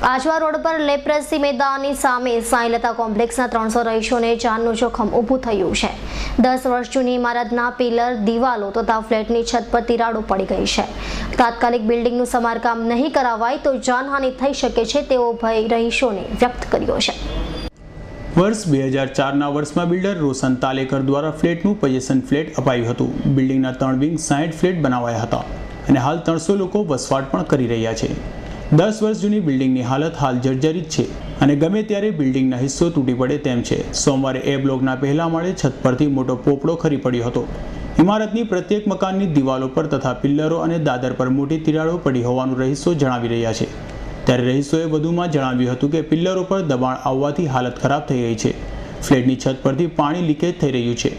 Ajwa road પર leprosy મેદાનની સામે સાંઈલતા કોમ્પ્લેક્સના 300 રહીશોને જાનનું જોખમ ઊભું થયું છે। 10 વર્ષ જૂની ઇમારતના પિલર, દિવાલો તથા ફ્લેટની છત પર તિરાડો પડી ગઈ છે। તાત્કાલિક બિલ્ડિંગનું સમારકામ નહીં કરાવાય તો જાનહાનિ થઈ શકે છે તેવો ભય રહીશોને વ્યક્ત કર્યો છે। વર્ષ 2004ના વર્ષમાં બિલ્ડર રોશન તાલેકર દ્વારા ફ્લેટનું પોઝેશન ફ્લેટ અપાયું હતું। બિલ્ડિંગના 3 વિંગ 60 ફ્લેટ બનાવાયા હતા અને હાલ 300 લોકો વસવાટ પણ કરી રહ્યા છે। 10 વર્ષ જૂની બિલ્ડિંગની હાલત હાલ જર્જરિત છે અને ગમે ત્યારે બિલ્ડિંગના હિસ્સો તૂટી પડે તેમ છે। સોમવારે એ બ્લોકના પહેલા માળે છત પરથી મોટો પોપડો ખરી પડ્યો હતો। ઇમારતની પ્રત્યેક મકાનની દિવાલો પર તથા પિલ્લરો અને દાદર પર મોટી તિરાડો પડી હોવાનું રહીશો જણાવી રહ્યા છે। ત્યારે રહીશોએ વધુમાં જણાવ્યું હતું કે પિલ્લરો પર દબાણ આવવાથી હાલત ખરાબ થઈ રહી છે। ફ્લેટની છત પરથી પાણી લીકેજ થઈ રહ્યું છે।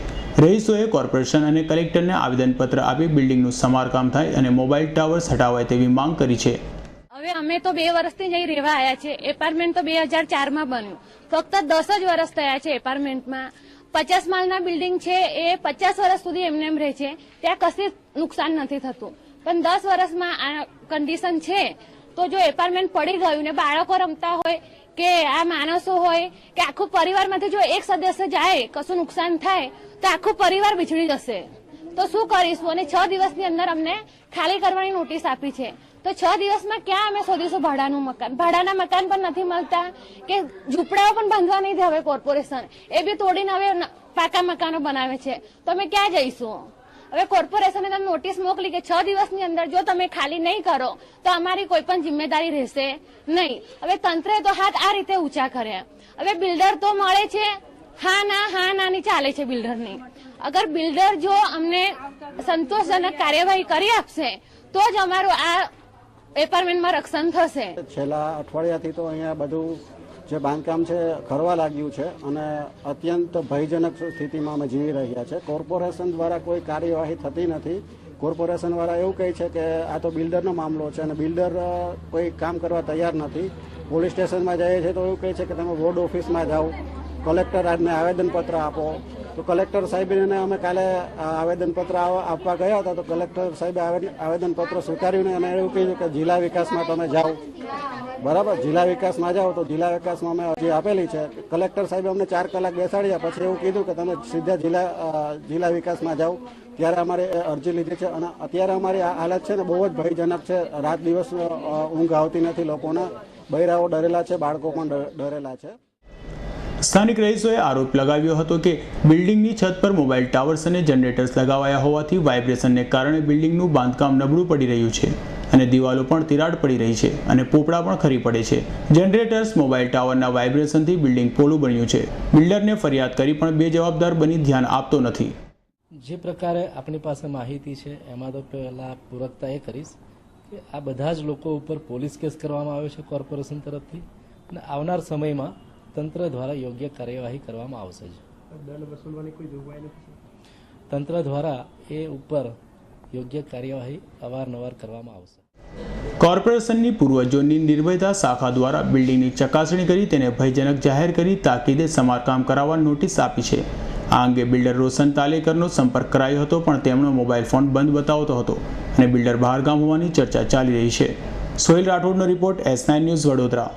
રહીશોએ કોર્પોરેશન અને કલેક્ટરને આવેદનપત્ર આપી બિલ્ડિંગનું સમારકામ થાય અને મોબાઈલ ટાવર્સ હટાવાય તેવી માંગ કરી છે। હવે અમે તો 2 વર્ષથી જઈ રહેવા આવ્યા છે। એપાર્ટમેન્ટ તો 2004 માં બન્યું, ફક્ત 10 જ વર્ષ થયા છે। એપાર્ટમેન્ટમાં 50 માળના બિલ્ડિંગ છે, એ 50 વર્ષ સુધી એમને એમ રહે છે, ત્યાં કશી નુકસાન નથી થતું। પણ 10 વર્ષમાં આ કન્ડિશન છે તો જો એપાર્ટમેન્ટ પડી ગયું ને બાળકો રમતા હોય કે આ માણસો હોય કે આખું પરિવારમાંથી જો એક સદસ્ય જાય, કશું નુકસાન થાય તો આખું પરિવાર બિછડી જશે। તો શું કરીશું? અને 6 દિવસની અંદર અમને ખાલી કરવાની નોટિસ આપી છે। તો 6 દિવસમાં ક્યાં અમે શોધીશું ભાડાનું મકાન? ભાડાના મકાન પણ નથી મળતા કે ઝૂંપડાઓ પણ બાંધવા નહીં દે હવે કોર્પોરેશન, એ બી તોડીને હવે પાકા મકાનો બનાવે છે। તો અમે ક્યાં જઈશું? હવે કોર્પોરેશને તમે નોટિસ મોકલી કે 6 દિવસની અંદર જો તમે ખાલી નહીં કરો તો અમારી કોઈ પણ જિમ્મેદારી રહેશે નહીં। હવે તંત્રે તો હાથ આ રીતે ઊંચા કર્યા। હવે બિલ્ડર તો મળે છે, હા નાની ચાલે છે બિલ્ડરની। અગર બિલ્ડર જો અમને સંતોષજનક કાર્યવાહી કરી આપશે તો જ અમારું આ એપાર્ટમેન્ટમાં રક્ષણ થશે। છેલ્લા અઠવાડિયાથી તો અહીંયા બધું જે બાંધકામ છે ખરવા લાગ્યું છે અને અત્યંત ભયજનક સ્થિતિમાં અમે જીવી રહ્યા છે। કોર્પોરેશન દ્વારા કોઈ કાર્યવાહી થતી નથી। કોર્પોરેશન વાળા એવું કહે છે કે આ તો બિલ્ડરનો મામલો છે અને બિલ્ડર કોઈ કામ કરવા તૈયાર નથી। પોલીસ સ્ટેશનમાં જાય છે તો એવું કહે છે કે તમે વોર્ડ ઓફિસમાં જાઓ, કલેક્ટરને આવેદનપત્ર આપો। તો કલેક્ટર સાહેબને અમે કાલે આવેદનપત્ર આપવા ગયા હતા તો કલેક્ટર સાહેબે આવેદનપત્ર સ્વીકાર્યું અને એવું કહ્યું કે જિલ્લા વિકાસમાં તમે જાઓ, બરાબર, જિલ્લા વિકાસમાં જાઓ। તો જિલ્લા વિકાસમાં અમે અરજી આપેલી છે। કલેક્ટર સાહેબે અમને 4 કલાક બેસાડ્યા, પછી એવું કીધું કે તમે સીધા જિલ્લા વિકાસમાં જાઓ। ત્યારે અમારે અરજી લીધી છે અને અત્યારે અમારી આ હાલત છે ને બહુ જ ભયજનક છે। રાત દિવસ ઊંઘ આવતી નથી લોકોને, બૈરાઓ ડરેલા છે, બાળકો પણ ડરેલા છે। સ્થાનિક રહીશોએ આરોપ લગાવ્યો હતો કે બિલ્ડિંગની છત પર મોબાઈલ ટાવર્સ અને જનરેટર્સ લગાવાયા હોવાથી વાઇબ્રેશનને કારણે બિલ્ડિંગનું બાંધકામ નબળું પડી રહ્યું છે અને દિવાલો પણ તિરાડ પડી રહી છે અને પોપડા પણ ખરી પડે છે। જનરેટર્સ, મોબાઈલ ટાવરના વાઇબ્રેશનથી બિલ્ડિંગ પોલું બન્યું છે। બિલ્ડરને ફરિયાદ કરી પણ બેજવાબદાર બની ધ્યાન આપતો નથી। જે પ્રકારે આપણી પાસે માહિતી છે એમાં તો પહેલાં પૂરકતા એ કરીશ કે આ બધા જ લોકો ઉપર પોલીસ કેસ કરવામાં આવ્યો છે કોર્પોરેશન તરફથી અને આવનાર સમયમાં તંત્ર દ્વારા યોગ્ય કાર્યવાહી કરવામાં આવશે જ। દંડ વસૂલવાની કોઈ જોગવાઈ નથી? તંત્ર દ્વારા એ ઉપર યોગ્ય કાર્યવાહી અવારનવાર કરવામાં આવશે। કોર્પોરેશનની પૂર્વ ઝોનની નિર્ભયતા શાખા દ્વારા બિલ્ડિંગની ચકાસણી કરી તેને ભયજનક જાહેર કરી તાકીદે સમારકામ કરાવવા નોટિસ આપી છે। આ અંગે બિલ્ડર રોશન તાલેકરનો સંપર્ક કરાયો હતો પણ તેમનો મોબાઈલ ફોન બંધ બતાવતો હતો અને બિલ્ડર બહારગામ હોવાની ચર્ચા ચાલી રહી છે। સોહેલ રાઠોડનો રિપોર્ટ, S9 ન્યૂઝ, વડોદરા।